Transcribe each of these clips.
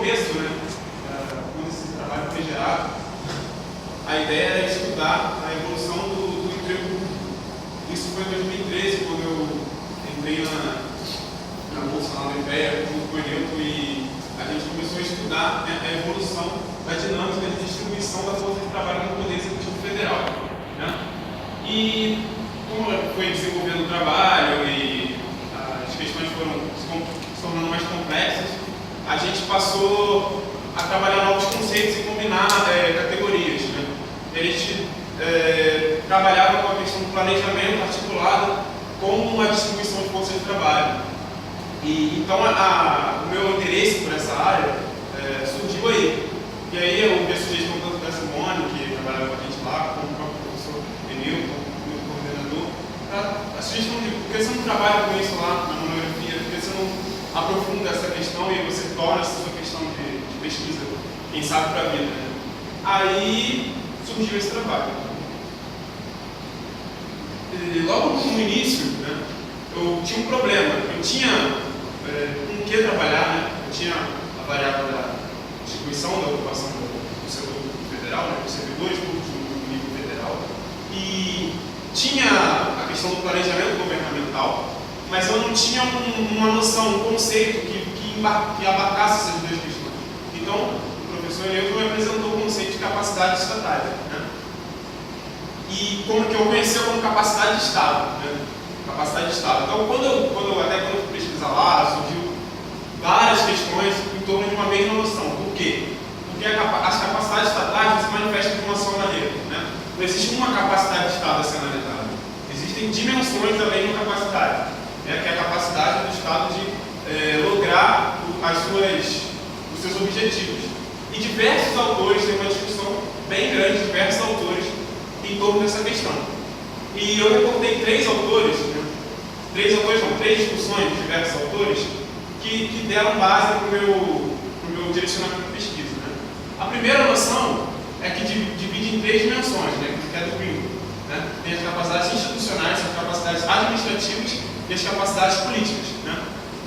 começo, né, quando esse trabalho foi gerado, a ideia era estudar a evolução do emprego público. Isso foi em 2013, quando eu entrei na bolsa lá na IPEA, junto com o Eleuto, e a gente começou a estudar, né, a evolução da dinâmica de distribuição da força de trabalho no Poder Executivo Federal. Né? E como foi desenvolvendo o trabalho e as questões foram se tornando mais complexas, a gente passou a trabalhar novos conceitos e combinar categorias. Né? A gente trabalhava com a questão do planejamento articulado com a distribuição de força de trabalho. E então o meu interesse por essa área surgiu aí. E aí eu vi a sugestão tanto da Simone, que trabalhava com a gente lá, como o próprio professor Emilton, meu coordenador, a sugestão de por que você não trabalha com isso lá na monografia, por que você não aprofunda essa questão e você torna essa sua questão de pesquisa, quem sabe, para a vida. Né? Aí surgiu esse trabalho. E logo no início, né, eu tinha um problema. Eu tinha com o que trabalhar, né? Eu tinha a variável da distribuição da ocupação do setor federal, né, dos servidores públicos no nível federal, e tinha a questão do planejamento governamental, mas eu não tinha uma noção, um conceito que abarcasse essas duas questões. Então, o professor Eleuto me apresentou o conceito de capacidade estatária. Né? E como que eu conhecia como capacidade de Estado. Né? Capacidade de Estado. Então, quando eu fui pesquisar lá, surgiu várias questões em torno de uma mesma noção. Por quê? Porque as capacidades estatais se manifestam de uma só maneira. Né? Não existe uma capacidade de Estado a ser analisada. Existem dimensões da mesma capacidade, né? Que é a capacidade do Estado de lograr os seus objetivos. E diversos autores têm uma discussão bem grande, diversos autores, em torno dessa questão. E eu reportei três discussões de diversos autores que deram base para o meu direcionamento de pesquisa. Né? A primeira noção é que divide em três dimensões, né? Que é do Green. Né? Tem as capacidades institucionais, as capacidades administrativas e as capacidades políticas. Né?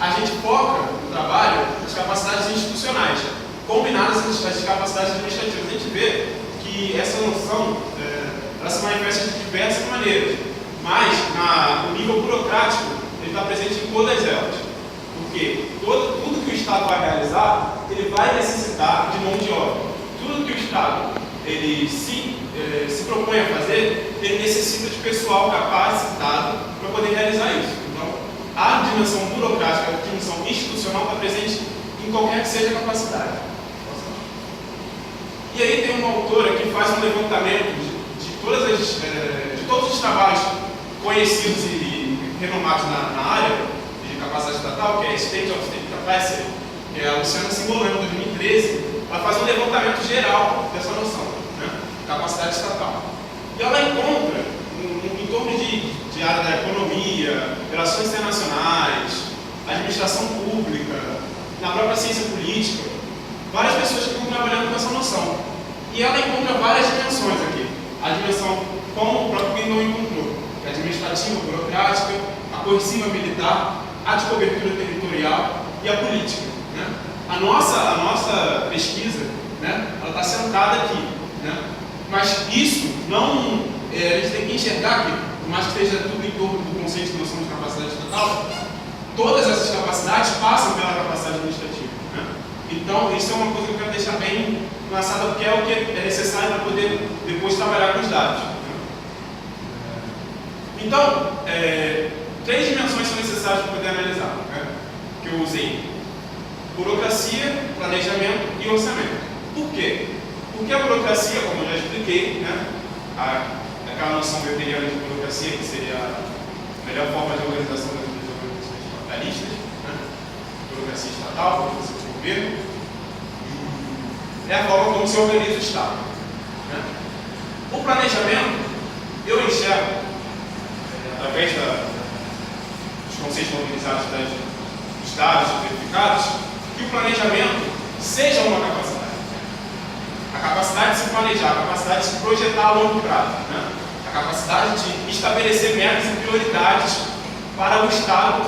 A gente foca no trabalho nas capacidades institucionais, combinadas às capacidades administrativas. A gente vê que essa noção ela se manifesta de diversas maneiras, mas no nível burocrático ele está presente em todas elas. Porque tudo que o Estado vai realizar, ele vai necessitar de mão de obra. Tudo que o Estado ele se propõe a fazer, ele necessita de pessoal capacitado para poder realizar isso. Então, a dimensão burocrática, a dimensão institucional está presente em qualquer que seja a capacidade. E aí tem uma autora que faz um levantamento de todos os trabalhos conhecidos e renomados na área de capacidade estatal, que é State of State Capacity, que é a Luciana Singolano, de 2013, ela faz um levantamento geral dessa noção, né? Capacidade estatal. E ela encontra, em torno de área da economia, relações internacionais, administração pública, na própria ciência política, várias pessoas que estão trabalhando com essa noção. E ela encontra várias dimensões aqui. A dimensão, como o próprio Guindon encontrou, que é a administrativa, burocrática, a coerciva militar, a de cobertura territorial e a política. Né? A nossa pesquisa, né, ela está sentada aqui. Né? Mas isso não. A gente tem que enxergar que, por mais que esteja tudo em torno do conceito de noção de capacidade estatal, todas essas capacidades passam pela capacidade administrativa. Né? Então, isso é uma coisa que eu quero deixar bem lançada, porque é o que é necessário para poder depois trabalhar com os dados. Então, três dimensões são necessárias para poder analisar, né? Que eu usei: burocracia, planejamento e orçamento. Por quê? Porque a burocracia, como eu já expliquei, né? Aquela noção weberiana de burocracia, que seria a melhor forma de organização das organizações capitalistas, né? Burocracia estatal, burocracia do governo, é a forma como se organiza o Estado. Né? O planejamento, eu enxergo, através dos conceitos organizados dos dados verificados, que o planejamento seja uma capacidade. A capacidade de se planejar, a capacidade de se projetar a longo prazo. Né? A capacidade de estabelecer metas e prioridades para o Estado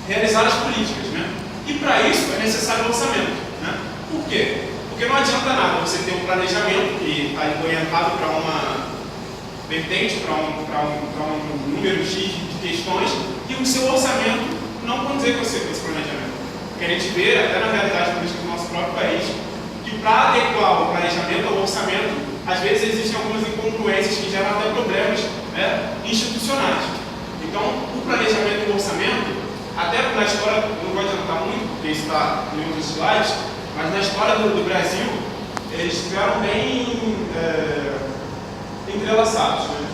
realizar as políticas. Né? E para isso é necessário um orçamento, né? Por quê? Porque não adianta nada você ter um planejamento que está orientado para uma vertente, para um número X de questões, e o seu orçamento não condizer com esse planejamento. Porque a gente vê, até na realidade política do nosso próprio país, que para adequar o planejamento ao orçamento, às vezes existem algumas incongruências que geram até problemas, né, institucionais. Então, o planejamento e o orçamento, até na história, não vou adiantar muito, porque isso está em outros slides, mas na história do Brasil, eles estiveram bem entrelaçados. Né?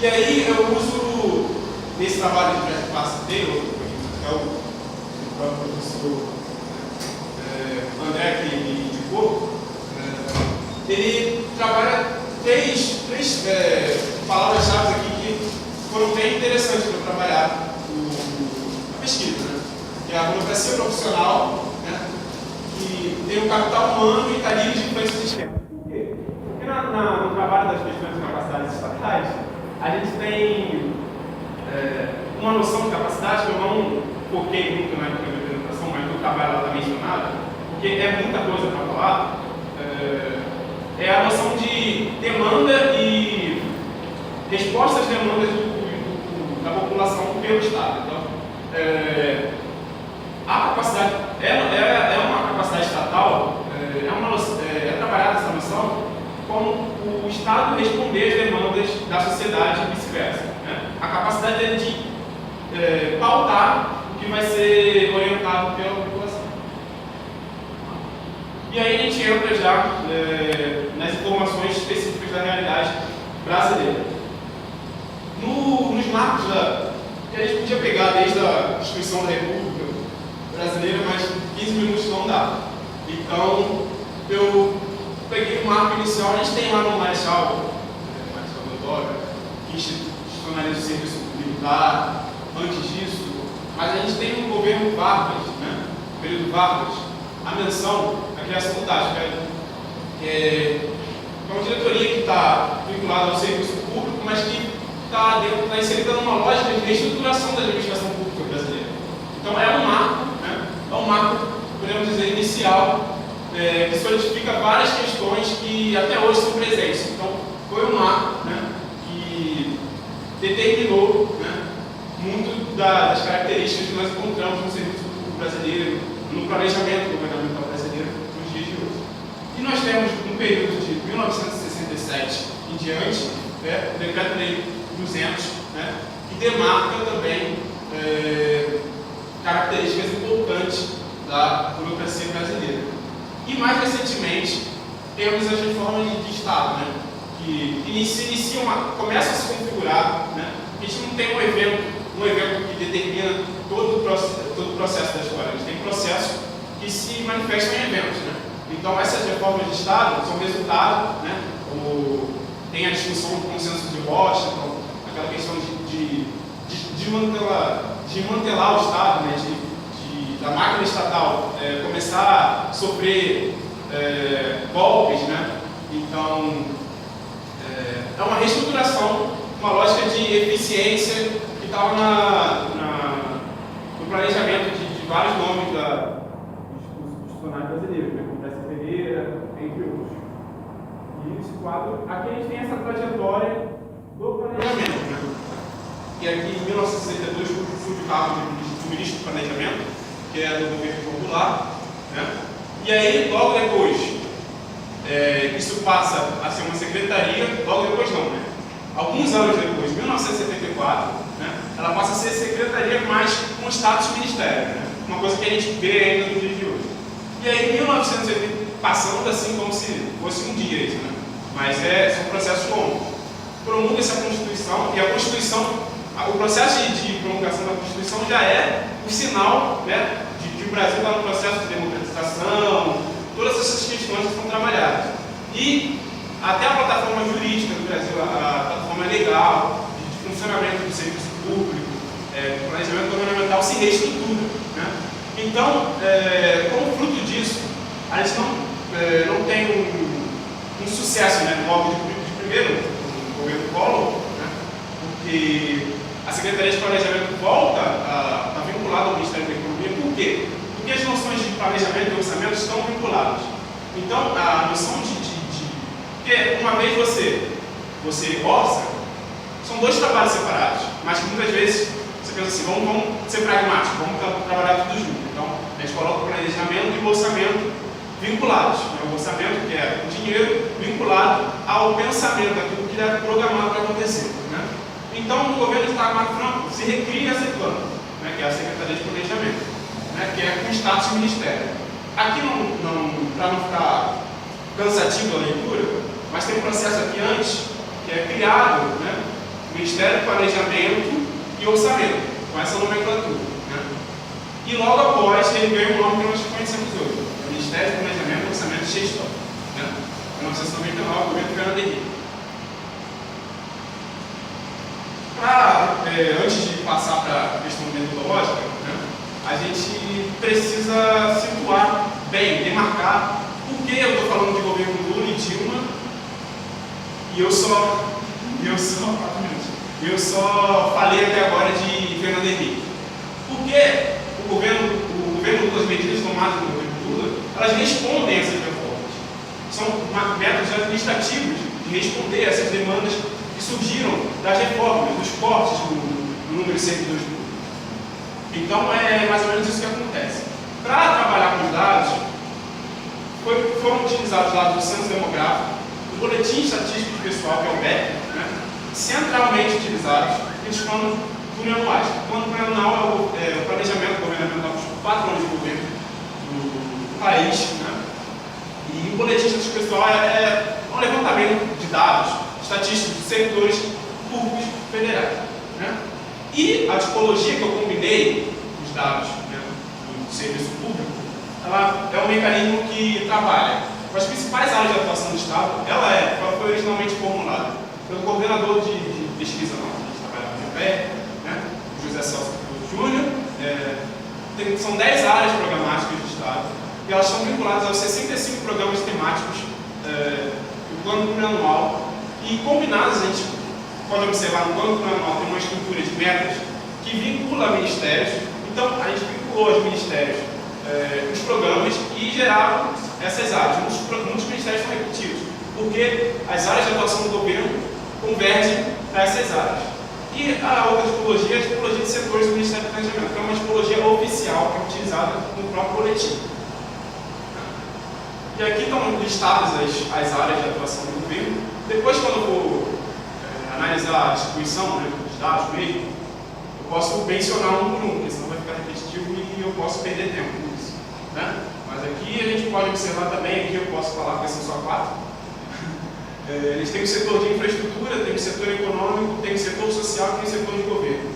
E aí eu uso, nesse trabalho de pré-passo dele, que é o próprio professor André que me indicou, ele trabalha três palavras-chave aqui que foram bem interessantes para trabalhar a pesquisa, né? Que é a burocracia profissional, né? Que tem o capital humano e está livre de influências externas. Por quê? Porque no trabalho das questões de capacidades estatais, a gente tem uma noção de capacidade que eu não foquei muito na apresentação, mas no trabalho ela está mencionada, porque é muita coisa para falar. É a noção de demanda e resposta às demandas da população pelo Estado. Então, a capacidade é uma capacidade estatal, é trabalhada essa noção como o Estado responder às demandas da sociedade e vice-versa. Né? A capacidade é de pautar o que vai ser orientado pela população. E aí a gente entra já nas informações específicas da realidade brasileira. Nos marcos que a gente podia pegar desde a Constituição da República Brasileira, mas 15 minutos não dá. Então, eu peguei o marco inicial, a gente tem lá no Marechal Deodoro, que institucionaliza o serviço militar, antes disso, mas a gente tem no governo Vargas, né, no período Vargas, a menção à criação do DAS, que é uma diretoria que está vinculada ao serviço público, mas que está inserida numa lógica de reestruturação da administração pública brasileira. Então é um marco, né? É um marco, podemos dizer, inicial, que solidifica várias questões que até hoje são presentes. Então foi um marco, né, que determinou, né, muito das características que nós encontramos no serviço público brasileiro, no planejamento governamental brasileiro nos dias de hoje. E nós temos, no período de 1967 em diante, o Decreto-Lei 200, né, que demarca também características importantes da burocracia brasileira. E mais recentemente, temos as reformas de Estado, né, que começam a se configurar, né. A gente não tem um evento que determina todo o processo da história, a gente tem processos que se manifestam em eventos. Né. Então essas reformas de Estado são resultado, né, tem a discussão do consenso de Washington, aquela questão de desmantelar o Estado, né, da máquina estatal começar a sofrer golpes, né? Então é uma reestruturação, uma lógica de eficiência que estava no planejamento de vários nomes dos funcionários brasileiros, né, como Décio Ferreira, entre outros. E esse quadro, aqui a gente tem essa trajetória do planejamento, né? Que aqui em 1962 fui de cargo do ministro do Planejamento, que é do governo popular, né? E aí, logo depois, isso passa a ser uma secretaria, logo depois não, né? Alguns anos depois, 1974, né, ela passa a ser secretaria, mas com status de ministério, né? Uma coisa que a gente vê ainda no dia de hoje. E aí, em 1970, passando assim como se fosse um dia isso, né? Mas são processos longos. Promulga-se a Constituição, e a Constituição, o processo de promulgação da Constituição já é o sinal, né, de que o Brasil está no processo de democratização, todas essas questões que são trabalhadas. E até a plataforma jurídica do Brasil, a plataforma legal, de funcionamento do serviço público, do planejamento governamental se reestrutura. Né? Então, como fruto disso, a gente não tem um sucesso, né, logo de primeiro, no governo Collor, né, porque a Secretaria de Planejamento volta a vincular vinculado ao Ministério da Economia. Por quê? Porque as noções de planejamento e orçamento estão vinculadas. Então, a noção porque uma vez você orça, são dois trabalhos separados, mas que muitas vezes você pensa assim, vamos ser pragmáticos, vamos trabalhar tudo junto. Então, a gente coloca o planejamento e o orçamento vinculados. O orçamento, que é o dinheiro, vinculado ao pensamento, aquilo que é programado para acontecer. Né? Então, no governo do Estado Marco Franco, se recria a CEPLAN, né, que é a Secretaria de Planejamento, né, que é com status de ministério. Aqui, para não ficar cansativo a leitura, mas tem um processo aqui antes, que é criado, né, o Ministério do Planejamento e Orçamento, com essa nomenclatura. Né? E logo após, ele ganha o nome que nós conhecemos hoje, o Ministério do Planejamento, Orçamento e Gestão. Né? Em 1999, o governo Fernando Henrique. Antes de passar para a questão metodológica, né, a gente precisa situar bem, demarcar por que eu estou falando de governo Lula e Dilma e eu só falei até agora de Fernando Henrique. Porque o governo Lula, as medidas tomadas no governo Lula, elas respondem a essas reformas. São métodos administrativos de responder a essas demandas que surgiram das reformas, dos cortes no número de servidores públicos. Então, é mais ou menos isso que acontece. Para trabalhar com os dados, foram utilizados dados do Censo Demográfico, do Boletim Estatístico Pessoal, que é o BEP, né, centralmente utilizados nos planos plurianuais. O plano plurianual é o planejamento governamental dos 4 anos de governo do país. Né, e o Boletim Estatístico Pessoal é um levantamento de dados estatísticos de servidores públicos federais. Né? E a tipologia que eu combinei, os dados, né, do serviço público, ela é um mecanismo que trabalha com as principais áreas de atuação do Estado. Ela foi originalmente formulada pelo coordenador de pesquisa que trabalha no IPE, né, José Celso Júnior. São 10 áreas programáticas do Estado e elas estão vinculadas aos 65 programas temáticos do plano plurianual. E combinadas, a gente pode observar no plano plurianual tem uma estrutura de metas que vincula ministérios. Então, a gente vinculou os ministérios os programas e geraram essas áreas. Muitos ministérios são repetidos, porque as áreas de atuação do governo convergem para essas áreas. E a outra tipologia é a tipologia de setores do Ministério do Planejamento, que é uma tipologia oficial que é utilizada no próprio boletim. E aqui estão listadas as áreas de atuação do governo. Depois, quando eu for analisar a distribuição, né, dos dados mesmo, eu posso mencionar um por um, porque senão vai ficar repetitivo e eu posso perder tempo com isso. Né? Mas aqui a gente pode observar também, aqui eu posso falar que são só 4. Eles têm o setor de infraestrutura, tem o setor econômico, tem o setor social e tem o setor de governo.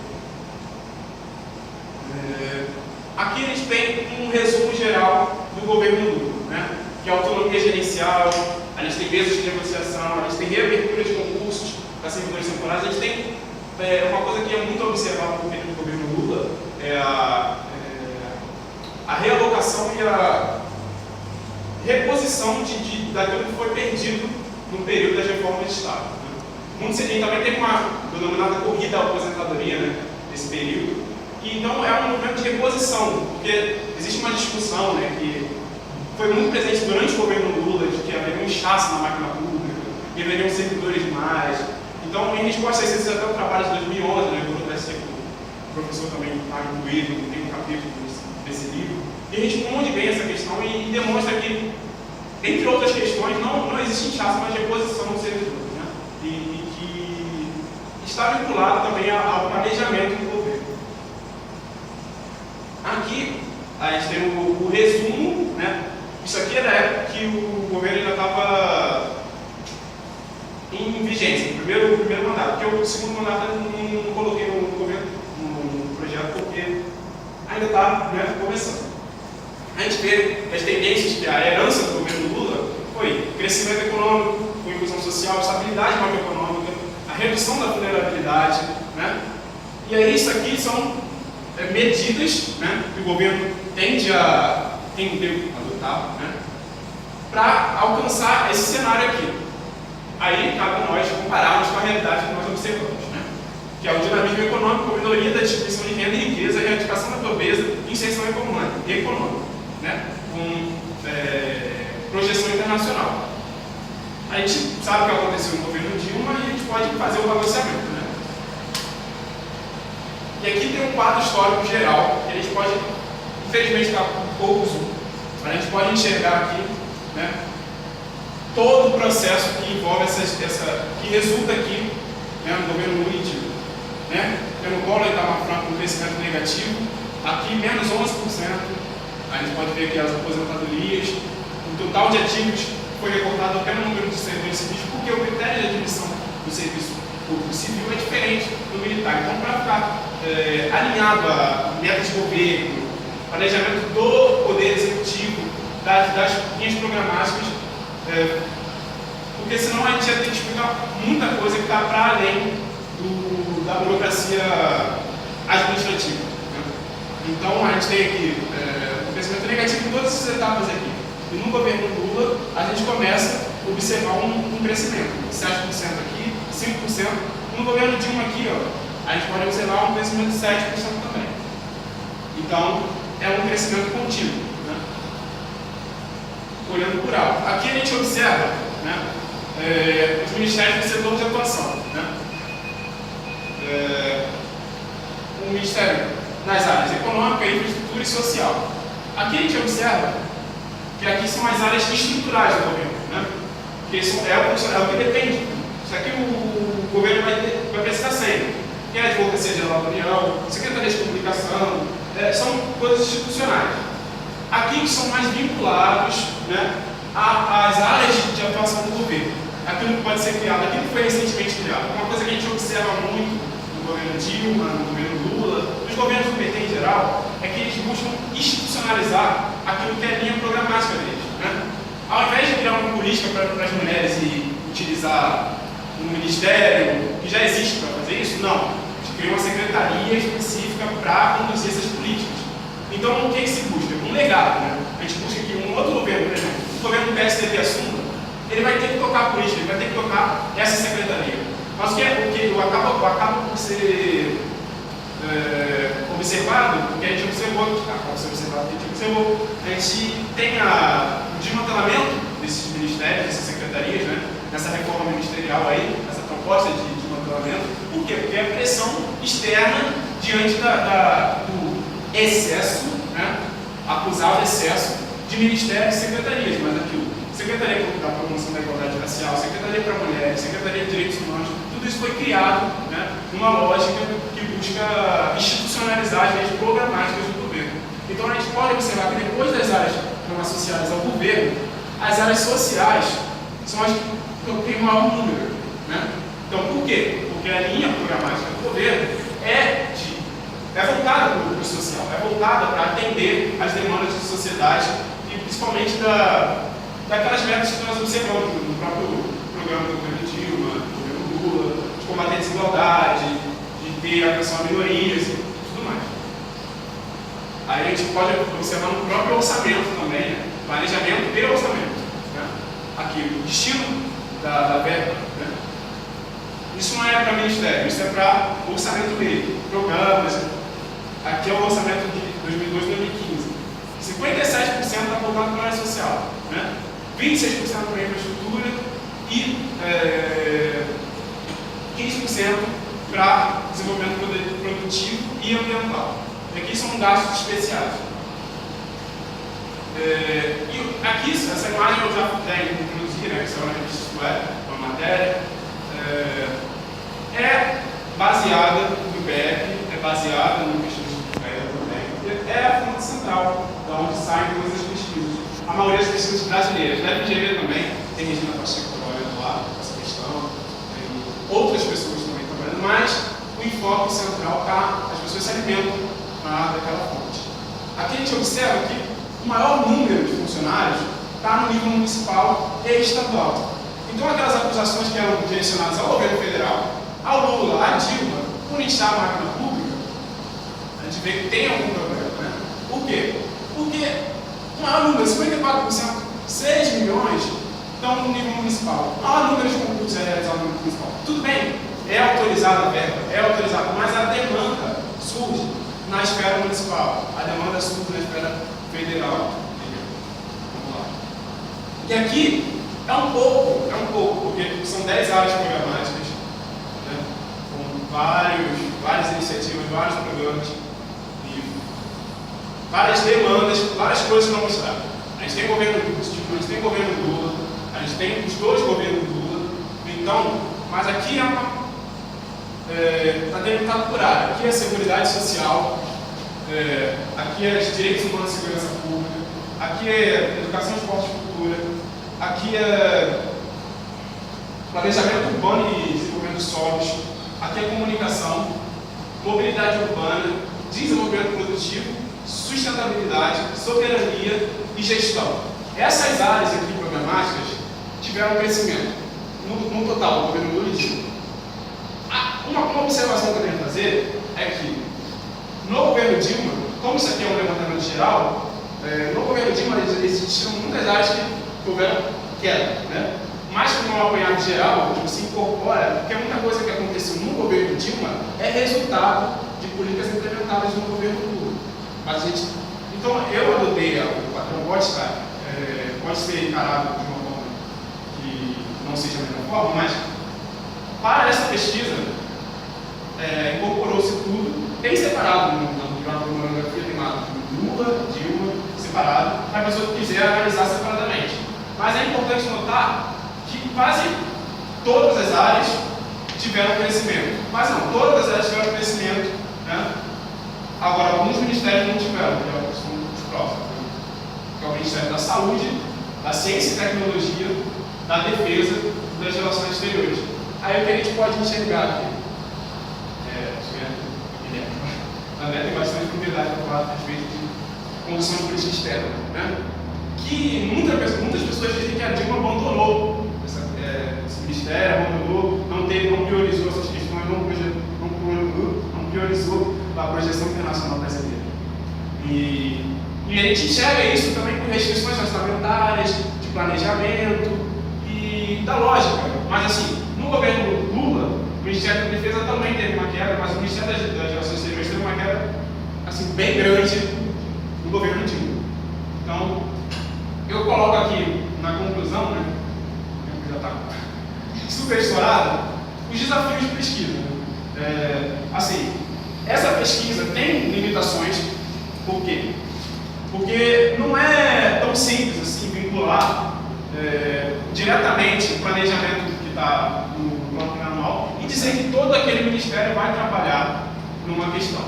Aqui a gente tem um resumo geral do governo Lula, né? Que é autonomia gerencial, a gente tem mesas de negociação, a gente tem reabertura de concursos para servidores temporários, a gente tem uma coisa que é muito observável no período do governo Lula, é a realocação e a reposição daquilo que foi perdido no período das reformas de Estado. Né? A gente também teve uma denominada corrida à aposentadoria, né, nesse período, e então é um movimento de reposição, porque existe uma discussão, né, que foi muito presente durante o governo Lula, de que haveria um inchaço na máquina pública, que haveriam servidores demais. Então, em resposta a isso, esse é até o trabalho de 2011, né, o professor também está incluído, tem um capítulo desse livro, e responde bem essa questão e demonstra que, entre outras questões, não existe inchaço, mas reposição dos servidores, né, e que está vinculado também ao planejamento do governo. Aqui, a gente tem o resumo, né. Isso aqui é da época que o governo ainda estava em vigência, no primeiro mandato, porque o segundo mandato eu não coloquei no governo, no projeto, porque ainda está, né, começando. A gente vê as tendências que a herança do governo Lula foi crescimento econômico, com inclusão social, estabilidade macroeconômica, a redução da vulnerabilidade, né? E aí isso aqui são medidas, né, que o governo tende a adotar, né, para alcançar esse cenário aqui. Aí cabe a nós compararmos com a realidade que nós observamos. Né? que é o dinamismo econômico, a melhoria da distribuição de renda e riqueza, a erradicação da pobreza e inserção econômica, né? Com projeção internacional. A gente sabe o que aconteceu no governo Dilma e a gente pode fazer o balanceamento, né? E aqui tem um quadro histórico geral, que a gente pode, infelizmente está um pouco zoom, mas a gente pode enxergar aqui, né, todo o processo que envolve que resulta aqui, né, no governo Lula e Dilma, né? Pelo Collor estava com um crescimento negativo, aqui menos 11%, a gente pode ver aqui as aposentadorias, o total de ativos foi recortado até no número de servidores civis, porque o critério de admissão do serviço público civil é diferente do militar. Então, para ficar alinhado a metas de governo, planejamento do Poder Executivo, das linhas programáticas, porque senão a gente ia ter que explicar muita coisa que está para além da burocracia administrativa. Né? Então, a gente tem aqui um crescimento negativo em todas essas etapas aqui. E no governo Lula, a gente começa a observar um crescimento, 7% aqui, 5%. No governo Dilma aqui, ó, a gente pode observar um crescimento de 7% também. Então, é um crescimento contínuo, né? Olhando por alto. Aqui a gente observa, né, os ministérios do setor de atuação. Né? O Ministério nas áreas econômica, infraestrutura e social. Aqui a gente observa que aqui são as áreas estruturais do governo, né? Que isso é o que depende. Isso aqui o governo vai precisar sempre. Que é a Advocacia Geral da União, Secretaria de Comunicação, são coisas institucionais. Aqui que são mais vinculados, né, às áreas de atuação do governo. Aquilo que pode ser criado, aquilo que foi recentemente criado. Uma coisa que a gente observa muito no governo Dilma, no governo Lula, nos governos do PT em geral, é que eles buscam institucionalizar aquilo que é a linha programática deles. Né? Ao invés de criar uma política para as mulheres e utilizar um ministério que já existe para fazer isso, não. A gente cria uma secretaria específica para conduzir essas políticas. Então, o que se busca? Um legado. Né? A gente busca que um outro governo, por exemplo, o governo do PSDB assuma, ele vai ter que tocar a política, ele vai ter que tocar essa secretaria. Mas o que acaba por ser observado, o que a gente observou, a gente tem o desmantelamento desses ministérios, dessas secretarias, né, nessa reforma ministerial aí, essa proposta de desmantelamento. Por quê? Porque é a pressão externa diante do excesso, né, acusado excesso de ministérios e secretarias, mas aquilo, Secretaria da Promoção da Igualdade Racial, Secretaria para Mulheres, Secretaria de Direitos Humanos, tudo isso foi criado, né, numa lógica que busca institucionalizar as leis programáticas do governo. Então a gente pode observar que depois das áreas que estão associadas ao governo, as áreas sociais são as que têm o maior número. Né? Então por quê? Porque a linha programática do governo é voltada para o social, é voltada para atender as demandas da sociedade e principalmente daquelas metas que nós observamos no próprio programa do governo Dilma, do governo Lula, de combater a desigualdade, de ter atenção a minorias e tudo mais. Aí a gente pode observar no próprio orçamento também, né? Planejamento e orçamento. Né? Aqui, o destino da verba. Né? Isso não é para ministério, isso é para orçamento dele, programas. Aqui é o orçamento de 2002 e 2015. 57% está voltado para a área social. Né? 26% para a infraestrutura e 15% para desenvolvimento produtivo e ambiental. E aqui são gastos especiais. E aqui, essa imagem eu já introduzi, né, que saiu na revista Web, uma matéria, é baseada no IBEP, é baseada no pesquisa de também, é a fonte central da onde saem todas as pesquisas. A maioria das pesquisas brasileiras, da FGV também, tem Regina Pacheco trabalhando lá, essa questão, tem outras pessoas também trabalhando, mas o enfoque central está, as pessoas se alimentam daquela fonte. Aqui a gente observa que o maior número de funcionários está no nível municipal e estadual. Então aquelas acusações que eram direcionadas ao governo federal, ao Lula, à Dilma, por inchar a máquina pública, a gente vê que tem algum problema. Né? Por quê? Porque o maior número, 54%, 6 milhões, estão no nível municipal. O maior número de concursos é realizado no nível municipal. Tudo bem, é autorizada a verba, é autorizada, mas a demanda surge na esfera municipal, a demanda surge na esfera federal. Vamos lá. E aqui é um pouco, porque são 10 áreas programáticas, né, com várias iniciativas, vários programas e várias demandas, várias coisas para mostrar. A gente tem governo Dilma, a gente tem governo Lula, a gente tem os dois governos Lula, então, mas aqui está delimitado por área. Aqui é a seguridade social, aqui é os direitos humanos e segurança pública, aqui é educação, esporte e cultura, aqui é planejamento urbano e desenvolvimento de solos, aqui é comunicação, mobilidade urbana, desenvolvimento produtivo, sustentabilidade, soberania e gestão. Essas áreas aqui programáticas tiveram crescimento no total do governo Lula e Dilma. Uma observação que eu tenho que fazer é que no governo Dilma, como isso aqui é um levantamento geral, no governo Dilma existiram muitas áreas que houveram queda, né? Mas como é um apanhado geral, se incorpora, porque muita coisa que aconteceu no governo Dilma é resultado de políticas implementadas no governo Lula. Então eu adotei o padrão Gottschalk, pode ser encarado de uma forma que não seja a melhor forma, mas para essa pesquisa incorporou-se tudo, tem separado na monografia temática Lula, Dilma, separado, para a pessoa que quiser analisar separadamente. Mas é importante notar que quase todas as áreas tiveram crescimento. Mas não, todas as áreas tiveram crescimento, né? Agora, alguns ministérios não tiveram, que são os próximos, que é o Ministério da Saúde, da Ciência e Tecnologia, da Defesa e das Relações Exteriores. Aí o que a gente pode enxergar aqui? André tem bastante propriedade para falar a respeito de condução de política externa, né? Que muitas pessoas dizem que a Dilma abandonou esse ministério, não priorizou essas questões, não priorizou a projeção internacional brasileira. E a gente enxerga isso também por restrições orçamentárias, de planejamento e da lógica. Mas assim, no governo Lula, o Ministério da Defesa também teve uma queda, mas o Ministério das Relações Exteriores teve uma queda assim, bem grande no governo Dilma. Então, eu coloco aqui na conclusão, né, que já está super estourado, os desafios de pesquisa. Assim, essa pesquisa tem limitações, por quê? Porque não é tão simples assim vincular diretamente o planejamento que está no plano anual e dizer que todo aquele ministério vai trabalhar numa questão.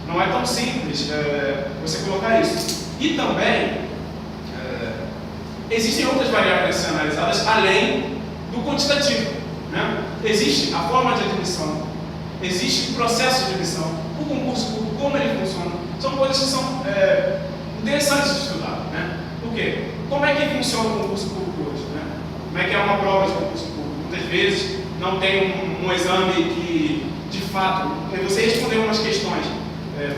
Não é tão simples você colocar isso. E também existem outras variáveis a ser analisadas além do quantitativo, né? Existe a forma de admissão, existe o processo de admissão, o concurso público, como ele funciona. São coisas que são interessantes de estudar, né? Por quê? Como é que funciona o concurso público hoje, né? Como é que é uma prova de concurso público? Muitas vezes não tem um exame que, de fato, você responder umas questões,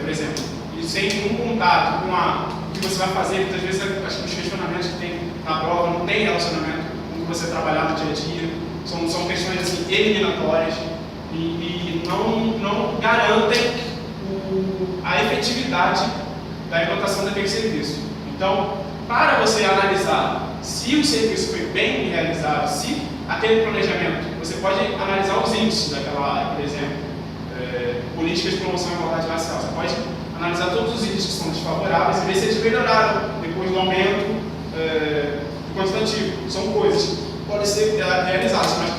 por exemplo, e sem nenhum contato com o que você vai fazer. Muitas vezes os questionamentos que tem na prova não tem relacionamento com o que você trabalhar no dia a dia. São questões assim, eliminatórias e não garantem a efetividade da implantação daquele serviço. Então, para você analisar se o serviço foi bem realizado, se aquele planejamento, você pode analisar os índices daquela área, por exemplo, políticas de promoção e igualdade racial. Você pode analisar todos os índices que são desfavoráveis e ver se eles melhoraram depois do aumento do quantitativo. São coisas que podem ser realizadas, mas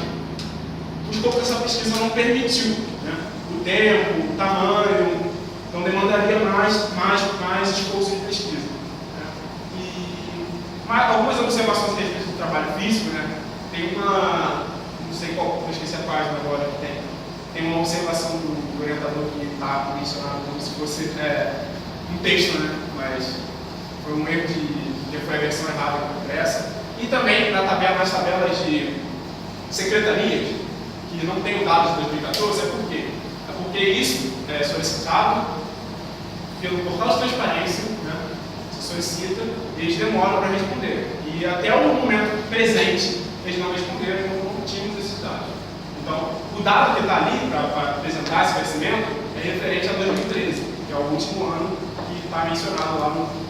o escopo dessa pesquisa não permitiu, né? O tempo, o tamanho, então demandaria mais esforço de pesquisa. Algumas observações a respeito do trabalho físico, né? Tem uma, não sei qual, eu esqueci a página agora que tem uma observação do orientador que está mencionado como se fosse um texto, né? Mas foi um erro que foi a versão errada impressa. E também nas tabelas de secretarias, que não tem o dado de 2014, por quê? É porque isso é solicitado pelo portal de transparência, né? Se solicita, eles demoram para responder. E até o momento presente, eles não responderam, não tínhamos esses dados. Então, o dado que está ali para apresentar esse crescimento é referente a 2013, que é o último ano que está mencionado lá no